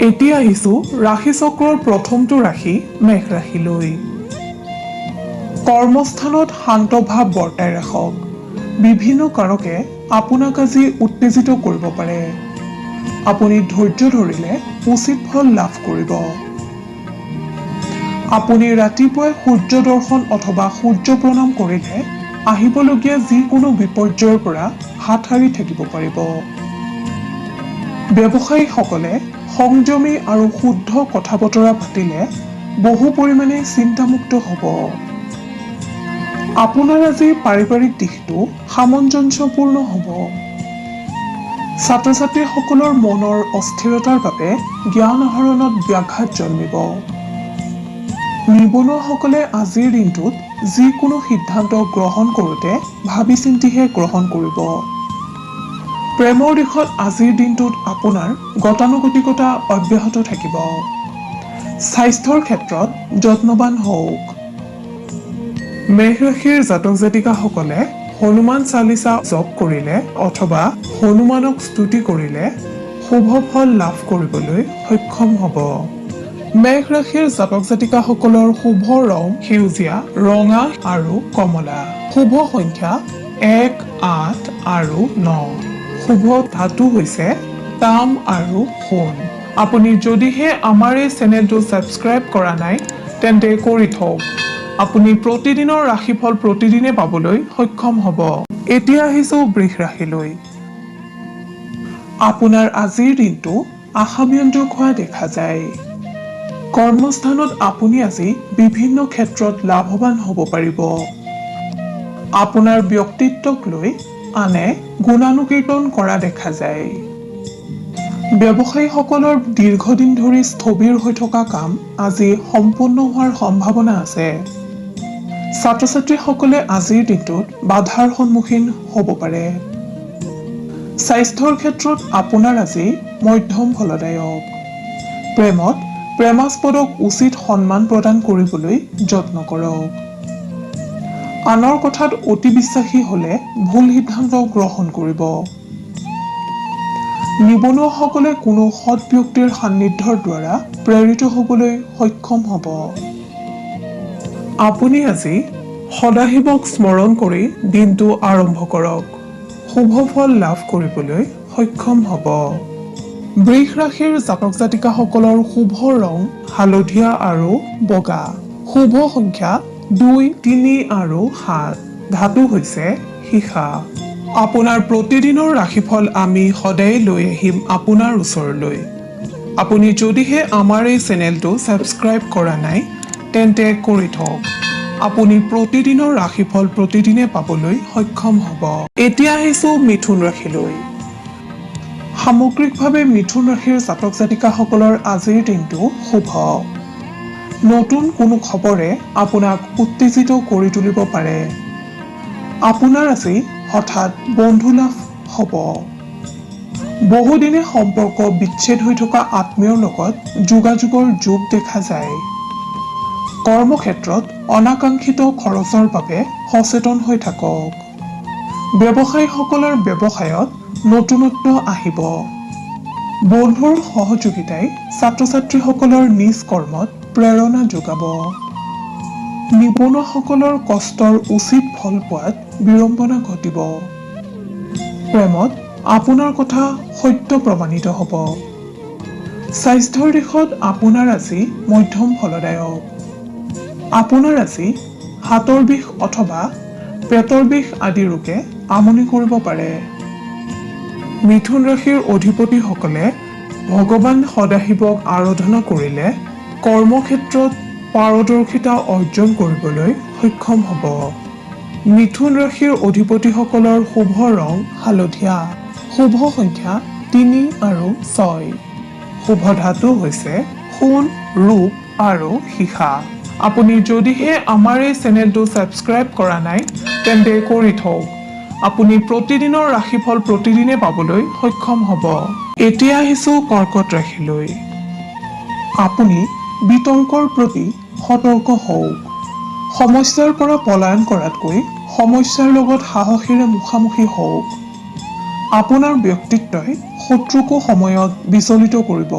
এতিয়া আহিছো ৰাশি চক্ৰৰ প্ৰথমটো ৰাশি মেঘ ৰাশিলৈ। কৰ্মস্থানত শান্ত ভাৱ বৰ্তাই ৰাখক। বিভিন্ন কাৰকে আপোনাক আজি উত্তেজিত কৰিব পাৰে। আপুনি ধৈৰ্য ধৰিলে উচিত ফল লাভ কৰিব। আপুনি ৰাতিপুৱাই সূৰ্য দৰ্শন অথবা সূৰ্য প্ৰণাম কৰিলে আহিবলগীয়া যিকোনো বিপৰ্যয়ৰ পৰা হাত সাৰি থাকিব পাৰিব। ব্যৱসায়ীসকলে সংযমী আৰু শুদ্ধ কথা বতৰা পাতিলে বহু পৰিমাণে চিন্তামুক্ত হ'ব। আপোনাৰ আজি পাৰিবাৰিক দিশটো সামঞ্জস্যপূৰ্ণ হ'ব। ছাত্ৰ ছাত্ৰীসকলৰ মনৰ অস্থিৰতাৰ বাবে জ্ঞান আহৰণত ব্যাঘাত জন্মিব। নিবনুৱাসকলে আজিৰ দিনটোত যিকোনো সিদ্ধান্ত গ্ৰহণ কৰোঁতে ভাবি চিন্তিহে গ্ৰহণ কৰিব। প্ৰেমৰ দিশত আজিৰ দিনটোত আপোনাৰ গতানুগতিকতা অব্যাহত থাকিব। স্বাস্থ্যৰ ক্ষেত্ৰত যত্নৱান হওক। মেঘ ৰাশিৰ জাতক জাতিকাসকলে হনুমান চালিচা জপ কৰিলে অথবা হনুমানক স্তুতি কৰিলে শুভ ফল লাভ কৰিবলৈ সক্ষম হ'ব। মেঘ ৰাশিৰ জাতক জাতিকাসকলৰ শুভ ৰং সেউজীয়া, ৰঙা আৰু কমলা। শুভ সংখ্যা 1, 8 আৰু 9। শুভ ধাতু হৈছে তাম আৰু সোণ। আপুনি যদিহে আমাৰ এই চেনেলটো ছাবস্ক্ৰাইব কৰা নাই তেন্তে কৰি থওক। আপুনি প্ৰতিদিনৰ ৰাশিফল প্ৰতিদিনে পাবলৈ সক্ষম হ'ব। এতিয়া আহিছো বৃষ ৰাশিলৈ। আপোনাৰ আজিৰ দিনটো আশাব্যঞ্জক হোৱা দেখা যায়। কৰ্মস্থানত আপুনি আজি বিভিন্ন ক্ষেত্ৰত লাভৱান হ'ব পাৰিব। আপোনাৰ ব্যক্তিত্বক লৈ আনে গুণানুকীৰ্তন কৰা দেখা যায়। ব্যৱসায়ীসকলৰ দীৰ্ঘদিন ধৰি স্থবিৰ হৈ থকা কাম আজি সম্পূৰ্ণ হোৱাৰ সম্ভাৱনা আছে। ছাত্ৰ ছাত্ৰীসকলে আজিৰ দিনটোত বাধাৰ সন্মুখীন হ'ব পাৰে। স্বাস্থ্যৰ ক্ষেত্ৰত আপোনাৰ আজি মধ্যম ফলদায়ক। প্ৰেমত প্ৰেমাস্পদক উচিত সন্মান প্ৰদান কৰিবলৈ যত্ন কৰক। আনৰ কথাত অতি বিশ্বাসী হ'লে ভুল সিদ্ধান্ত গ্ৰহণ কৰিব। নিবনুৱাসকলে কোনো সৎ ব্যক্তিৰ সান্নিধ্যৰ দ্বাৰা প্ৰেৰিত হ'বলৈ সক্ষম হ'ব। আপুনি আজি সদাশিৱক স্মৰণ কৰি দিনটো আৰম্ভ কৰক। শুভ ফল লাভ কৰিবলৈ সক্ষম হ'ব। বৃষ ৰাশিৰ জাতক জাতিকাসকলৰ শুভ ৰং হালধীয়া আৰু বগা। শুভ সংখ্যা 2, 3 আৰু 7। ধাতু হৈছে সীসা। আপোনাৰ প্ৰতিদিনৰ ৰাশিফল আমি সদায় লৈ আহিম আপোনাৰ ওচৰলৈ। আপুনি যদিহে আমাৰ এই চেনেলটো ছাবস্ক্ৰাইব কৰা নাই তেন্তে কৰি থওক। আপুনি প্ৰতিদিনৰ ৰাশিফল প্ৰতিদিনে পাবলৈ সক্ষম হ'ব। এতিয়া আহিছো মিথুন ৰাশিলৈ। সামগ্ৰিকভাৱে মিথুন ৰাশিৰ জাতক জাতিকাসকলৰ আজিৰ দিনটো শুভ। নতুন কোনো খবৰে আপোনাক উত্তেজিত কৰি তুলিব পাৰে। আপোনাৰ আজি হঠাৎ বন্ধু লাভ হ'ব। বহুদিনে সম্পৰ্ক বিচ্ছেদ হৈ থকা আত্মীয়ৰ লগত যোগাযোগৰ যোগ দেখা যায়। কৰ্মক্ষেত্ৰত অনাকাংক্ষিত খৰচৰ বাবে সচেতন হৈ থাকক। ব্যৱসায়ীসকলৰ ব্যৱসায়ত নতুনত্ব আহিব। বন্ধুৰ সহযোগিতাই ছাত্ৰ ছাত্ৰীসকলৰ নিজ কৰ্মত প্ৰেৰণা যোগাব। নিবনুৱাসকলৰ কষ্টৰ উচিত ফল পোৱাত বিড়ম্বনা ঘটিব। প্ৰেমত আপোনাৰ কথা সত্য প্ৰমাণিত হ'ব। স্বাস্থ্যৰ দিশত আপোনাৰ আজি মধ্যম ফলদায়ক। আপোনাৰ আজি হাতৰ বিষ অথবা পেটৰ বিষ আদি ৰোগে আমনি কৰিব পাৰে। মিথুন ৰাশিৰ অধিপতিসকলে ভগৱান সদাশিৱক আৰাধনা কৰিলে কৰ্মক্ষেত্ৰত পাৰদৰ্শিতা অৰ্জন কৰিবলৈ সক্ষম হ'ব। মিথুন ৰাশিৰ অধিপতিসকলৰ শুভ ৰং হালধীয়া। শুভ সংখ্যা 3 আৰু 6। শুভ ধাতু হৈছে সোণ, ৰূপ আৰু সীসা। আপুনি যদিহে আমাৰ এই চেনেলটো ছাবস্ক্ৰাইব কৰা নাই তেন্তে কৰি থওক। আপুনি প্ৰতিদিনৰ ৰাশিফল প্ৰতিদিনে পাবলৈ সক্ষম হ'ব। এতিয়া আহিছো কৰ্কট ৰাশিলৈ। আপুনি বিতৰ্কৰ প্ৰতি সতৰ্ক হওক। সমস্যাৰ পৰা পলায়ন কৰাতকৈ সমস্যাৰ লগত সাহসেৰে মুখামুখি হওক। আপোনাৰ ব্যক্তিত্বই শত্ৰুকো সময়ত বিচলিত কৰিব।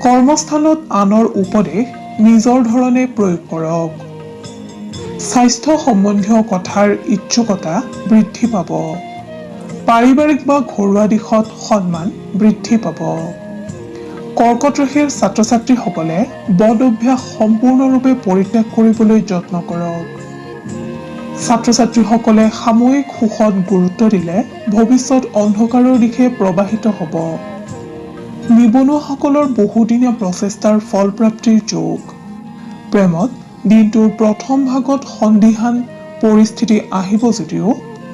কৰ্মস্থানত আনৰ উপদেশ নিজৰ ধৰণে প্ৰয়োগ কৰক। স্বাস্থ্য সম্বন্ধীয় কথাৰ ইচ্ছুকতা বৃদ্ধি পাব। পাৰিবাৰিক বা ঘৰুৱা দিশত সন্মান বৃদ্ধি পাব। কৰ্কট ৰাশিৰ ছাত্ৰ ছাত্ৰীসকলে বদ অভ্যাস সম্পূৰ্ণৰূপে পৰিত্যাগ কৰিবলৈ যত্ন কৰক। ছাত্ৰ ছাত্ৰীসকলে সাময়িক সুখত গুৰুত্ব দিলে ভৱিষ্যত অন্ধকাৰৰ দিশে প্ৰবাহিত হ'ব। নিবনুৱাসকলৰ বহুদিনীয়া প্ৰচেষ্টাৰ ফলপ্ৰাপ্তিৰ যোগ। প্ৰেমত দিনটোৰ প্ৰথম ভাগত সন্দিহান পৰিস্থিতি আহিব যদিও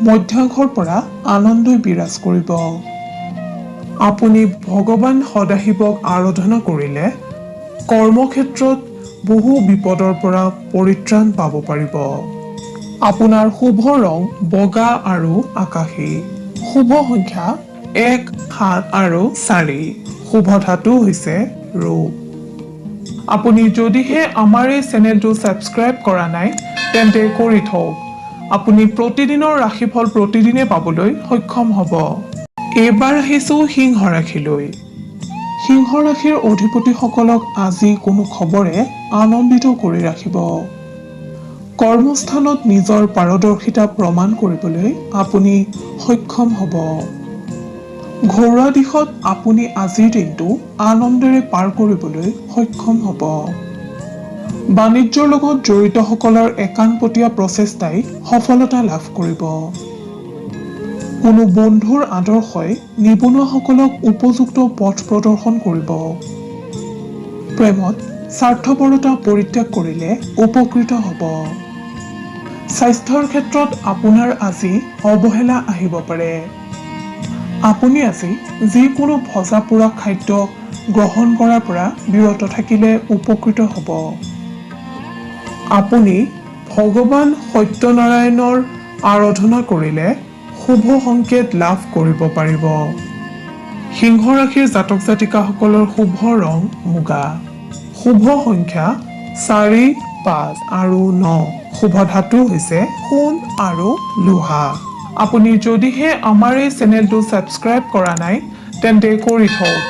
মধ্যাংশৰ পৰা আনন্দই বিৰাজ কৰিব। আপুনি ভগৱান সদাশিৱক আৰাধনা কৰিলে কৰ্মক্ষেত্ৰত বহু বিপদৰ পৰা পৰিত্ৰাণ পাব পাৰিব। আপোনাৰ শুভ ৰং বগা আৰু আকাশী। শুভ সংখ্যা 1, 7 আৰু 4। শুভ ধাতু হৈছে ৰূপ। আপুনি যদিহে আমাৰ এই চেনেলটো ছাবস্ক্ৰাইব কৰা নাই তেন্তে কৰি থওক। আপুনি প্ৰতিদিনৰ ৰাশিফল প্ৰতিদিনে পাবলৈ সক্ষম হ'ব। এইবাৰ আহিছোঁ সিংহ ৰাশিলৈ। সিংহ ৰাশিৰ অধিপতিসকলক আজি কোনো খবৰে আনন্দিত কৰি ৰাখিব। কৰ্মস্থানত নিজৰ পাৰদৰ্শিতা প্ৰমাণ কৰিবলৈ আপুনি সক্ষম হ'ব। ঘৰুৱা দিশত আপুনি আজিৰ দিনটো আনন্দেৰে পাৰ কৰিবলৈ সক্ষম হ'ব। বাণিজ্যৰ লগত জড়িতসকলৰ একাণপতীয়া প্ৰচেষ্টাই সফলতা লাভ কৰিব। কোনো বন্ধুৰ আদৰ্শই নিবনুৱাসকলক উপযুক্ত পথ প্ৰদৰ্শন কৰিব। প্ৰেমত স্বাৰ্থপৰতা পৰিত্যাগ কৰিলে উপকৃত হ'ব। স্বাস্থ্যৰ ক্ষেত্ৰত আপোনাৰ আজি অৱহেলা আহিব পাৰে। আপুনি আজি যিকোনো ভজা পোৰা খাদ্য গ্ৰহণ কৰাৰ পৰা বিৰত থাকিলে উপকৃত হ'ব। আপুনি ভগৱান সত্যনাৰায়ণৰ আৰাধনা কৰিলে শুভ সংকেত লাভ কৰিব পাৰিব। সিংহ ৰাশিৰ জাতক জাতিকাসকলৰ শুভ ৰং মুগা। শুভ সংখ্যা 4, 5 আৰু 9। শুভ ধাতু হৈছে সোণ আৰু লোহা। আপুনি যদিহে আমাৰ এই চেনেলটো ছাবস্ক্ৰাইব কৰা নাই তেন্তে কৰি থওক।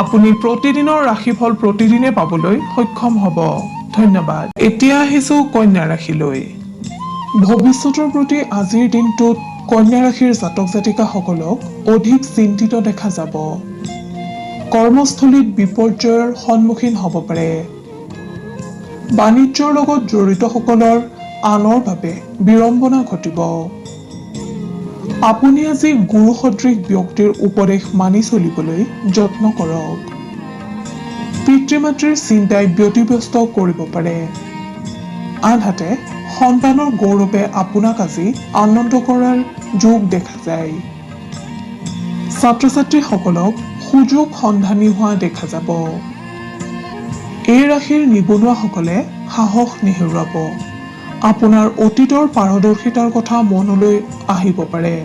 আপুনি প্ৰতিদিনৰ ৰাশিফল প্ৰতিদিনে পাবলৈ সক্ষম হ'ব। ধন্যবাদ। এতিয়া আহিছোঁ কন্যা ৰাশিলৈ। ভৱিষ্যতৰ প্ৰতি আজিৰ দিনটোত কন্যা ৰাশিৰ জাতক জাতিকাসকলক অধিক চিন্তিত দেখা যাব। কৰ্মস্থলীত বিপৰ্যয়ৰ সন্মুখীন হ'ব পাৰে। বাণিজ্যৰ লগত জড়িতসকলৰ আনৰ বাবে বিড়ম্বনা ঘটিব। আপুনি আজি গুৰু সদৃশ ব্যক্তিৰ উপদেশ মানি চলিবলৈ যত্ন কৰক। পিতৃ মাতৃৰ চিন্তাই ব্যতিব্যস্ত কৰিব পাৰে। আনহাতে সন্তানৰ গৌৰৱে আপোনাক আজি আনন্দ কৰাৰ যোগ দেখা যায়। ছাত্ৰ ছাত্ৰীসকলক সুযোগ সন্ধানী হোৱা দেখা যাব। এই ৰাশিৰ নিবনুৱাসকলে সাহস নেহেৰুৱাব। আপোনাৰ অতীতৰ পাৰদৰ্শিতাৰ কথা মনলৈ আহিব পাৰে।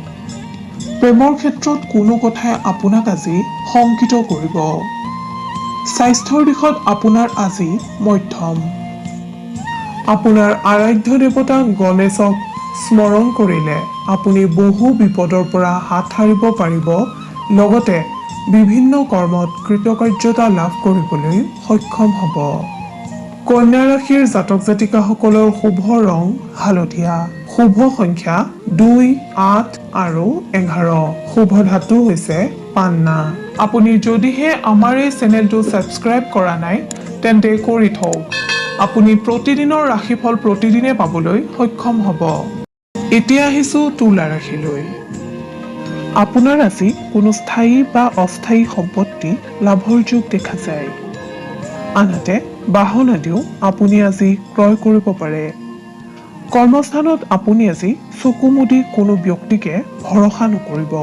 প্ৰেমৰ ক্ষেত্ৰত কোনো কথাই আপোনাক আজি শংকিত কৰিব। স্বাস্থ্যৰ দিশত আপোনাৰ আজি মধ্যম। আপোনাৰ আৰাধ্য দেৱতা গণেশক স্মৰণ কৰিলে আপুনি বহু বিপদৰ পৰা হাত সাৰিব পাৰিব। লগতে বিভিন্ন কৰ্মত কৃতকাৰ্যতা লাভ কৰিবলৈ সক্ষম হ'ব। কন্যা ৰাশিৰ জাতক জাতিকাসকলৰ শুভ ৰং হালধীয়া। শুভ সংখ্যা 2, 8 আৰু 11। শুভ ধাতু হৈছে পান্না। আপুনি যদিহে আমাৰ এই চেনেলটো ছাবস্ক্ৰাইব কৰা নাই তেন্তে কৰি থওক। আপুনি প্ৰতিদিনৰ ৰাশিফল প্ৰতিদিনে পাবলৈ সক্ষম হ'ব। এতিয়া আহিছোঁ তুলা ৰাশিলৈ। আপোনাৰ আজি কোনো স্থায়ী বা অস্থায়ী সম্পত্তি লাভৰ যোগ দেখা যায়। আনহাতে বাহন আদিও আপুনি আজি ক্ৰয় কৰিব পাৰে। কৰ্মস্থানত আপুনি আজি চকু মুদি কোনো ব্যক্তিকে ভৰসা নকৰিব।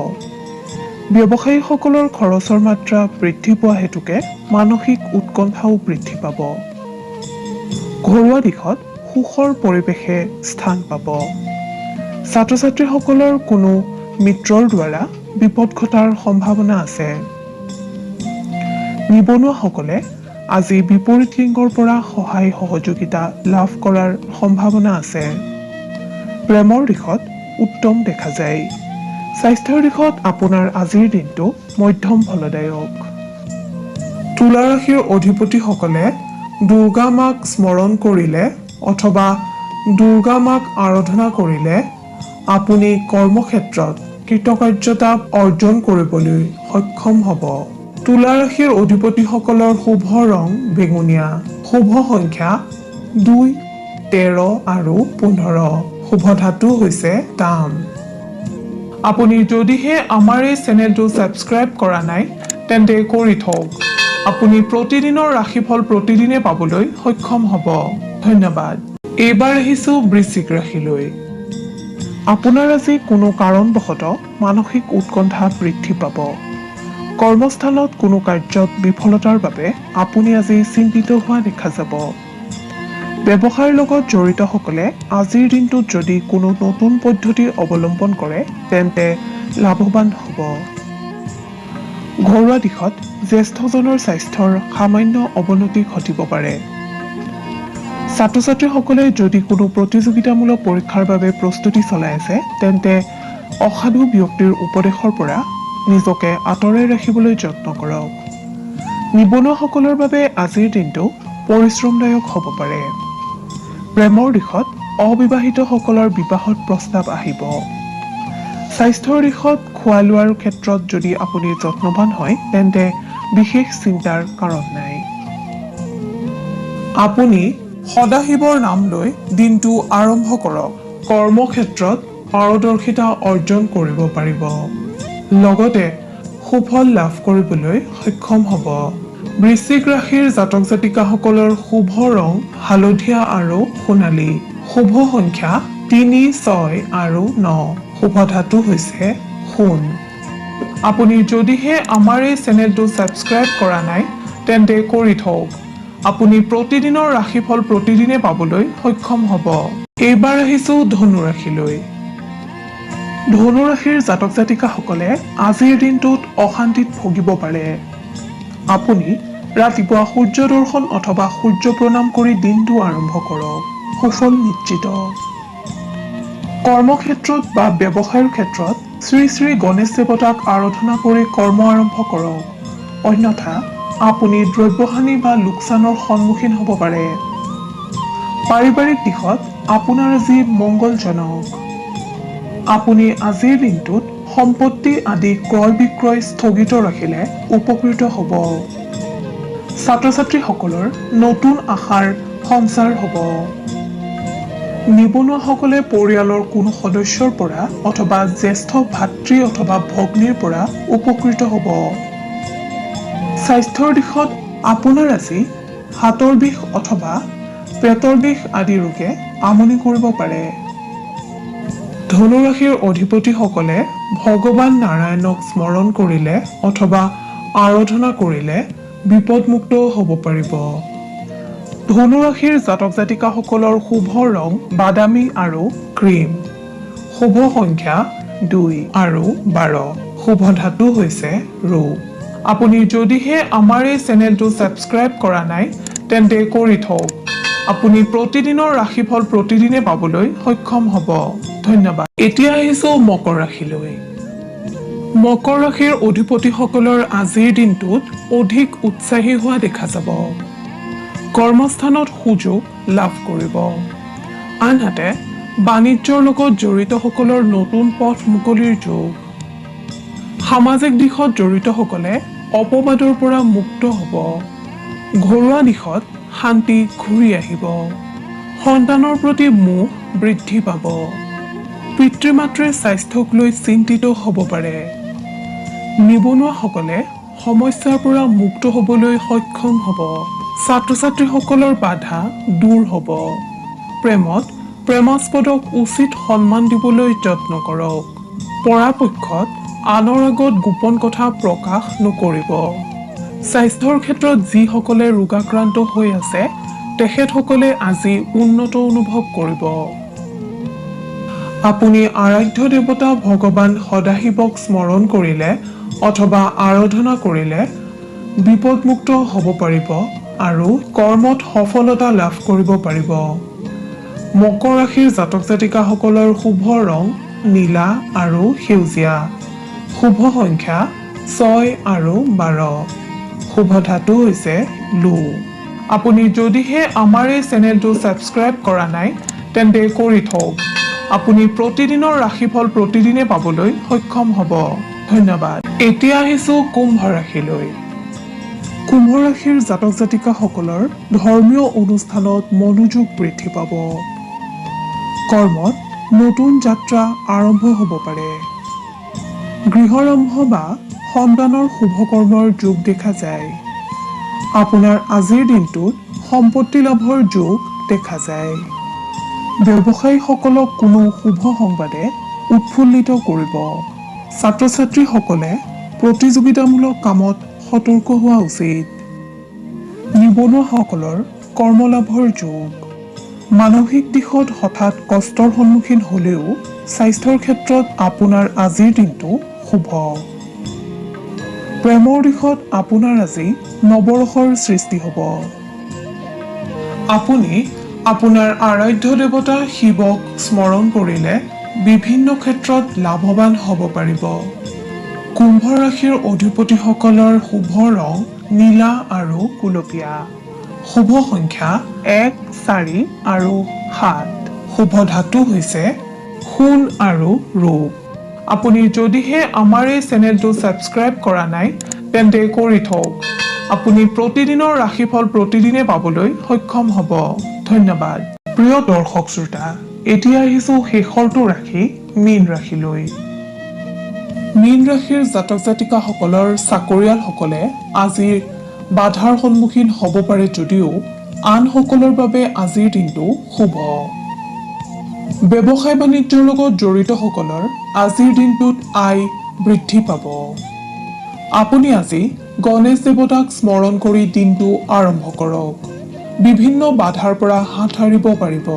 ব্যৱসায়ীসকলৰ খৰচৰ মাত্ৰা বৃদ্ধি পোৱা হেতুকে মানসিক উৎকণ্ঠাও বৃদ্ধি পাব। ঘৰুৱা দিশত সুখৰ পৰিৱেশে স্থান পাব। ছাত্ৰ ছাত্ৰীসকলৰ কোনো মিত্ৰৰ দ্বাৰা বিপদ ঘটাৰ সম্ভাৱনা আছে। নিবনুৱাসকলে আজি বিপৰীত লিংগৰ পৰা সহায় সহযোগিতা লাভ কৰাৰ সম্ভাৱনা আছে। প্ৰেমৰ দিশত উত্তম দেখা যায়। স্বাস্থ্যৰ দিশত আপোনাৰ আজিৰ দিনটো মধ্যম ফলদায়ক। তুলা ৰাশিৰ অধিপতিসকলে দুৰ্গা মাক স্মৰণ কৰিলে অথবা দুৰ্গা মাক আৰাধনা কৰিলে আপুনি কৰ্মক্ষেত্ৰত কৃতকাৰ্যতা অৰ্জন কৰিবলৈ সক্ষম হ'ব। তুলা ৰাশিৰ অধিপতিসকলৰ শুভ ৰং বেঙুনীয়া, শুভ সংখ্যা 2, 13 আৰু 15, শুভ ধাতু হৈছে তাম। আপুনি যদিহে আমাৰ এই চেনেলটো ছাবস্ক্ৰাইব কৰা নাই তেন্তে কৰি থওক। আপুনি প্ৰতিদিনৰ ৰাশিফল প্ৰতিদিনে পাবলৈ সক্ষম হ'ব। ধন্যবাদ। এইবাৰ আহিছোঁ বৃশ্চিক ৰাশিলৈ। আপোনাৰ আজি কোনো কাৰণবশতঃ মানসিক উৎকণ্ঠা বৃদ্ধি পাব। কৰ্মস্থানত কোনো কাৰ্যত বিফলতাৰ বাবে আপুনি আজি চিন্তিত হোৱা দেখা যাব। ব্যৱসায়ৰ লগত জড়িতসকলে আজিৰ দিনটোত যদি কোনো নতুন পদ্ধতি অৱলম্বন কৰে তেন্তে লাভৱান হ'ব। ঘৰুৱা দিশত জ্যেষ্ঠজনৰ স্বাস্থ্যৰ সামান্য অৱনতি ঘটিব পাৰে। ছাত্ৰ-ছাত্ৰীসকলে যদি কোনো প্ৰতিযোগিতামূলক পৰীক্ষাৰ বাবে প্ৰস্তুতি চলাই আছে তেন্তে অসাধু ব্যক্তিৰ উপদেশৰ পৰা নিজকে আঁতৰাই ৰাখিবলৈ যত্ন কৰক। নিবনুৱাসকলৰ বাবে আজিৰ দিনটো পৰিশ্ৰমদায়ক হ'ব পাৰে। প্ৰেমৰ দিশত অবিবাহিতসকলৰ বিবাহত প্ৰস্তাৱ আহিব। স্বাস্থ্যৰ দিশত খোৱা লোৱাৰ ক্ষেত্ৰত যদি আপুনি যত্নৱান হয় তেন্তে বিশেষ চিন্তাৰ কাৰণ নাই। আপুনি সদাশিৱৰ নাম লৈ দিনটো আৰম্ভ কৰক। কৰ্মক্ষেত্ৰত পাৰদৰ্শিতা অৰ্জন কৰিব পাৰিব। লগতে সুফল লাভ কৰিবলৈ সক্ষম হ'ব। বৃশ্চিক ৰাশিৰ জাতক জাতিকাসকলৰ শুভ ৰং হালধীয়া আৰু সোণালী, শুভ সংখ্যা 3, 6 আৰু 9, শুভ ধাতু হৈছে সোণ। আপুনি যদিহে আমাৰ এই চেনেলটো ছাবস্ক্ৰাইব কৰা নাই তেন্তে কৰি থওক। আপুনি প্ৰতিদিনৰ ৰাশিফল প্ৰতিদিনে পাবলৈ সক্ষম হ'ব। এইবাৰ আহিছোঁ ধনু ৰাশিলৈ। ধনু ৰাশিৰ জাতক জাতিকাসকলে আজিৰ দিনটোত অশান্তিত ভুগিব পাৰে। আপুনি ৰাতিপুৱা সূৰ্য দৰ্শন অথবা সূৰ্য প্ৰণাম কৰি দিনটো আৰম্ভ কৰক। সুফল নিশ্চিত। কৰ্মক্ষেত্ৰত বা ব্যৱসায়ৰ ক্ষেত্ৰত শ্ৰী শ্ৰী গণেশ দেৱতাক আৰাধনা কৰি কৰ্ম আৰম্ভ কৰক। অন্যথা আপুনি দ্ৰব্যহানি বা লোকচানৰ সন্মুখীন হ'ব পাৰে। পাৰিবাৰিক দিশত আপোনাৰ আজি মংগলজনক। আপুনি আজিৰ দিনটোত সম্পত্তি আদি ক্ৰয় বিক্ৰয় স্থগিত ৰাখিলে উপকৃত হ'ব। ছাত্ৰ-ছাত্ৰীসকলৰ নতুন আশাৰ সঞ্চাৰ হ'ব। নিবনুৱাসকলে পৰিয়ালৰ কোনো সদস্যৰ পৰা অথবা জ্যেষ্ঠ ভাতৃ অথবা ভগ্নীৰ পৰা উপকৃত হ'ব। স্বাস্থ্যৰ দিশত আপোনাৰ আজি হাতৰ বিষ অথবা পেটৰ বিষ আদি ৰোগে আমনি কৰিব পাৰে। ধনু ৰাশিৰ অধিপতিসকলে ভগৱান নাৰায়ণক স্মৰণ কৰিলে অথবা আৰাধনা কৰিলে বিপদমুক্ত হ'ব পাৰিব। ধনু ৰাশিৰ জাতক জাতিকাসকলৰ শুভ ৰং বাদামী আৰু ক্ৰীম, শুভ সংখ্যা 2 আৰু 12, শুভ ধাতু হৈছে ৰূপ। আপুনি যদিহে আমাৰ এই চেনেলটো ছাবস্ক্ৰাইব কৰা নাই তেন্তে কৰি থওক। আপুনি প্ৰতিদিনৰ ৰাশিফল প্ৰতিদিনে পাবলৈ সক্ষম হ'ব। ধন্যবাদ। এতিয়া আহিছোঁ মকৰ ৰাশিলৈ। মকৰ ৰাশিৰ অধিপতিসকলৰ আজিৰ দিনটোত অধিক উৎসাহী হোৱা দেখা যাব। কৰ্মস্থানত সুযোগ লাভ কৰিব। আনহাতে বাণিজ্যৰ লগত জড়িতসকলৰ নতুন পথ মুকলিৰ যোগ। সামাজিক দিশত জড়িতসকলে অপবাদৰ পৰা মুক্ত হ'ব। ঘৰুৱা দিশত শান্তি ঘূৰি আহিব। সন্তানৰ প্ৰতি মোহ বৃদ্ধি পাব। পিতৃ-মাতৃৰ স্বাস্থ্যক লৈ চিন্তিত হ'ব পাৰে। নিবনুৱাসকলে সমস্যাৰ পৰা মুক্ত হ'বলৈ সক্ষম হ'ব। ছাত্ৰ-ছাত্ৰীসকলৰ বাধা দূৰ হ'ব। প্ৰেমত প্ৰেমাস্পদক উচিত সন্মান দিবলৈ যত্ন কৰক। পৰাপক্ষত আনৰ আগত গোপন কথা প্ৰকাশ নকৰিব। স্বাস্থ্যৰ ক্ষেত্ৰত যিসকলে ৰোগাক্ৰান্ত হৈ আছে তেখেতসকলে আজি উন্নত অনুভৱ কৰিব। আপুনি আৰাধ্য দেৱতা ভগৱান সদাশিৱক স্মৰণ কৰিলে অথবা আৰাধনা কৰিলে বিপদমুক্ত হ'ব পাৰিব আৰু কৰ্মত সফলতা লাভ কৰিব পাৰিব। মকৰ ৰাশিৰ জাতক জাতিকাসকলৰ শুভ ৰং নীলা আৰু সেউজীয়া, শুভ সংখ্যা 6 আৰু 12, শুভ ধাতু হৈছে লো। আপুনি যদিহে আমাৰ এই চেনেলটো ছাবস্ক্ৰাইব কৰা নাই তেন্তে কৰি থওক। আপুনি প্ৰতিদিনৰ ৰাশিফল প্ৰতিদিনে পাবলৈ সক্ষম হ'ব। ধন্যবাদ। এতিয়া আহিছোঁ কুম্ভ ৰাশিলৈ। কুম্ভ ৰাশিৰ জাতক জাতিকাসকলৰ ধৰ্মীয় অনুষ্ঠানত মনোযোগ বৃদ্ধি পাব। কৰ্মত নতুন যাত্ৰা আৰম্ভ হ'ব পাৰে। গৃহাৰম্ভ বা সন্তানৰ শুভকৰ্মৰ যোগ দেখা যায়। আপোনাৰ আজিৰ দিনটোত সম্পত্তি লাভৰ যোগ দেখা যায়। ব্যৱসায়ীসকলক কোনো শুভ সংবাদে উৎফুল্লিত কৰিব। ছাত্ৰ ছাত্ৰীসকলে প্ৰতিযোগিতামূলক কামত সতৰ্ক হোৱা উচিত। নিবনুৱাসকলৰ কৰ্মলাভৰ যোগ। মানসিক দিশত হঠাৎ কষ্টৰ সন্মুখীন হ'লেও স্বাস্থ্যৰ ক্ষেত্ৰত আপোনাৰ আজিৰ দিনটো শুভ। প্ৰেমৰ দিশত আপোনাৰ আজি নৱৰসৰ সৃষ্টি হ'ব। আপুনি আপোনাৰ আৰাধ্য দেৱতা শিৱক স্মৰণ কৰিলে বিভিন্ন ক্ষেত্ৰত লাভৱান হ'ব পাৰিব। কুম্ভ ৰাশিৰ অধিপতিসকলৰ শুভ ৰং নীলা আৰু গুলপীয়া। শুভ সংখ্যা 1, 4 আৰু 7। শুভ ধাতু হৈছে সোণ আৰু ৰূপ। আপুনি যদিহে আমাৰ এই চেনেলটো ছাবস্ক্ৰাইব কৰা নাই তেন্তে কৰি থওক। আপুনি প্ৰতিদিনৰ ৰাশিফল প্ৰতিদিনে পাবলৈ সক্ষম হ'ব। ধন্যবাদ। প্ৰিয় দৰ্শক শ্ৰোতা, এতিয়া আহিছোঁ শেষৰটো ৰাশি মীন ৰাশিলৈ। মীন ৰাশিৰ জাতক জাতিকাসকলৰ চাকৰিয়ালসকলে আজিৰ বাধাৰ সন্মুখীন হ'ব পাৰে যদিও আনসকলৰ বাবে আজিৰ দিনটো শুভ। ব্যৱসায় বাণিজ্যৰ লগত জড়িতসকলৰ আজিৰ দিনটোত আয় বৃদ্ধি পাব। আপুনি আজি গণেশ দেৱতাক স্মৰণ কৰি দিনটো আৰম্ভ কৰক। বিভিন্ন বাধাৰ পৰা হাত সাৰিব পাৰিব।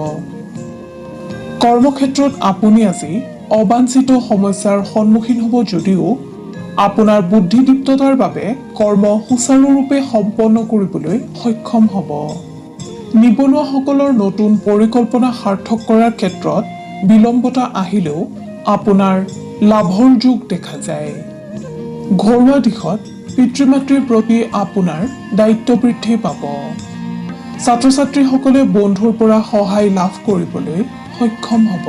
কৰ্মক্ষেত্ৰত আপুনি আজি অবাঞ্ছিত সমস্যাৰ সন্মুখীন হ'ব যদিও আপোনাৰ বুদ্ধিদীপ্ততাৰ বাবে কৰ্ম সুচাৰুৰূপে সম্পন্ন কৰিবলৈ সক্ষম হ'ব। নিবনুৱাসকলৰ নতুন পৰিকল্পনা সাৰ্থক কৰাৰ ক্ষেত্ৰত বিলম্বতা আহিলেও আপোনাৰ লাভৰ যোগ দেখা যায়। ঘৰুৱা দিশত পিতৃ মাতৃৰ প্ৰতি আপোনাৰ দায়িত্ব বৃদ্ধি পাব। ছাত্ৰ ছাত্ৰীসকলে বন্ধুৰ পৰা সহায় লাভ কৰিবলৈ সক্ষম হ'ব।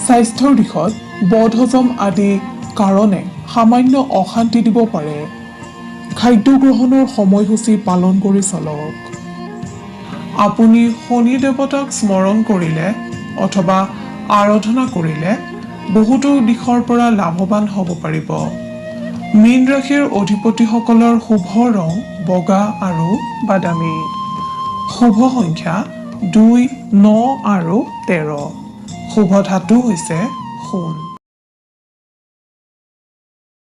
স্বাস্থ্যৰ দিশত বদহজম আদি কাৰণে সামান্য অশান্তি দিব পাৰে। খাদ্য গ্ৰহণৰ সময়সূচী পালন কৰি চলক। আপুনি শনি দেৱতাক স্মৰণ কৰিলে অথবা আৰাধনা কৰিলে বহুতো দিশৰ পৰা লাভৱান হ'ব পাৰিব। মীন ৰাশিৰ অধিপতিসকলৰ শুভ ৰং বগা আৰু বাদামী। শুভ সংখ্যা 2, 9 আৰু 13। শুভ ধাতু হৈছে সোণ।